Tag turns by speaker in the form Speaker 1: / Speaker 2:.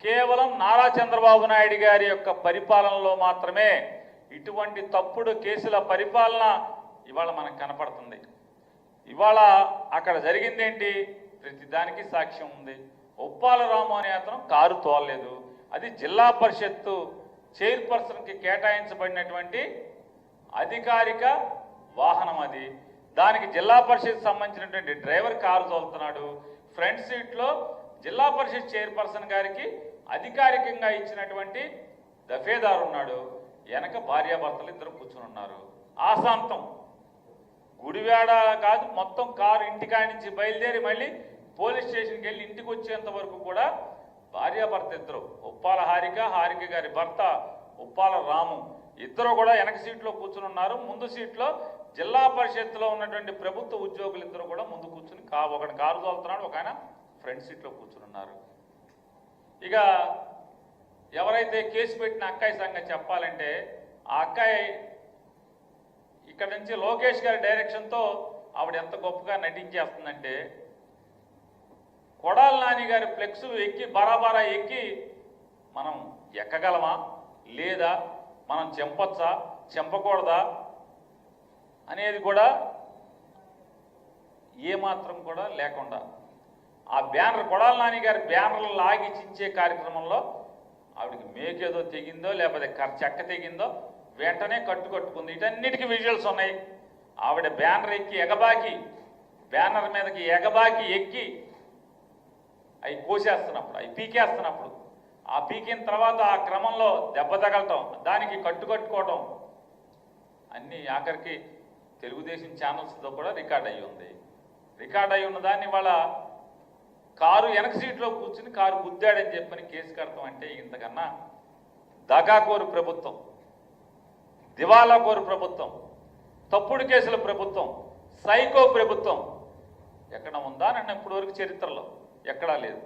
Speaker 1: కేవలం నారా చంద్రబాబు నాయుడు గారి యొక్క పరిపాలనలో మాత్రమే ఇటువంటి తప్పుడు కేసుల పరిపాలన ఇవాళ మనకు కనపడుతుంది. ఇవాళ అక్కడ జరిగిందేంటి? ప్రతిదానికి సాక్ష్యం ఉంది. ఉప్పాల రాము అనే అతను కారు తోలలేదు. అది జిల్లా పరిషత్తు చైర్పర్సన్కి కేటాయించబడినటువంటి అధికారిక వాహనం. అది దానికి జిల్లా పరిషత్ సంబంధించినటువంటి డ్రైవర్ కారు తోలుతున్నాడు. ఫ్రంట్ సీట్లో జిల్లా పరిషత్ చైర్పర్సన్ గారికి అధికారికంగా ఇచ్చినటువంటి దఫేదారు ఉన్నాడు. వెనక భార్యాభర్తలు ఇద్దరు కూర్చుని ఉన్నారు. ఆశాంతం గుడివాడ కాదు, మొత్తం కారు ఇంటికాడి నుంచి బయలుదేరి మళ్ళీ పోలీస్ స్టేషన్కి వెళ్ళి ఇంటికి వచ్చేంత వరకు కూడా భార్యాభర్త ఇద్దరు, ఉప్పాల హారిక గారి భర్త ఉప్పాల రాము, ఇద్దరు కూడా వెనక సీట్లో కూర్చుని ఉన్నారు. ముందు సీట్లో జిల్లా పరిషత్తులో ఉన్నటువంటి ప్రభుత్వ ఉద్యోగులు ఇద్దరు కూడా ముందు కూర్చుని ఒకటి కారు తోలుతున్నాడు, ఒక ఆయన ఫ్రంట్ సీట్లో కూర్చుని ఉన్నారు. ఇక ఎవరైతే కేసు పెట్టిన అక్కాయి సంగతి చెప్పాలంటే, ఆ అక్కాయి ఇక్కడ నుంచి లోకేష్ గారి డైరెక్షన్తో ఆవిడ ఎంత గొప్పగా నటించేస్తుందంటే, కొడాల నాని గారి ఫ్లెక్సులు ఎక్కి బరాబరా ఎక్కి మనం ఎక్కగలమా లేదా, మనం చెంపొచ్చా చెంపకూడదా అనేది కూడా ఏమాత్రం కూడా లేకుండా ఆ బ్యానర్, కొడాల నాని గారి బ్యానర్లు లాగి చించే కార్యక్రమంలో ఆవిడకి మేకేదో తెగిందో లేకపోతే చెక్క తెగిందో వెంటనే కట్టుకుంది. వీటన్నిటికీ విజువల్స్ ఉన్నాయి. ఆవిడ బ్యానర్ ఎక్కి ఎగబాకి, బ్యానర్ మీదకి ఎగబాకి ఎక్కి అవి కోసేస్తున్నప్పుడు, అవి పీకేస్తున్నప్పుడు, ఆ పీకిన తర్వాత ఆ క్రమంలో దెబ్బ తగలటం, దానికి కట్టుకోవటం అన్నీ ఆఖరికి తెలుగుదేశం ఛానల్స్తో కూడా రికార్డ్ అయ్యి ఉంది. రికార్డ్ అయ్యి ఉన్న దాన్ని వాళ్ళ కారు వెనక సీట్లో కూర్చుని కారు గుద్దాడని చెప్పని కేసు కడతాం అంటే ఇంతకన్నా దగాకోరు ప్రభుత్వం, దివాలా కోరు ప్రభుత్వం, తప్పుడు కేసుల ప్రభుత్వం, సైకో ప్రభుత్వం ఎక్కడ ఉందా నన్ను ఇప్పటివరకు చరిత్రలో ఎక్కడా లేదు.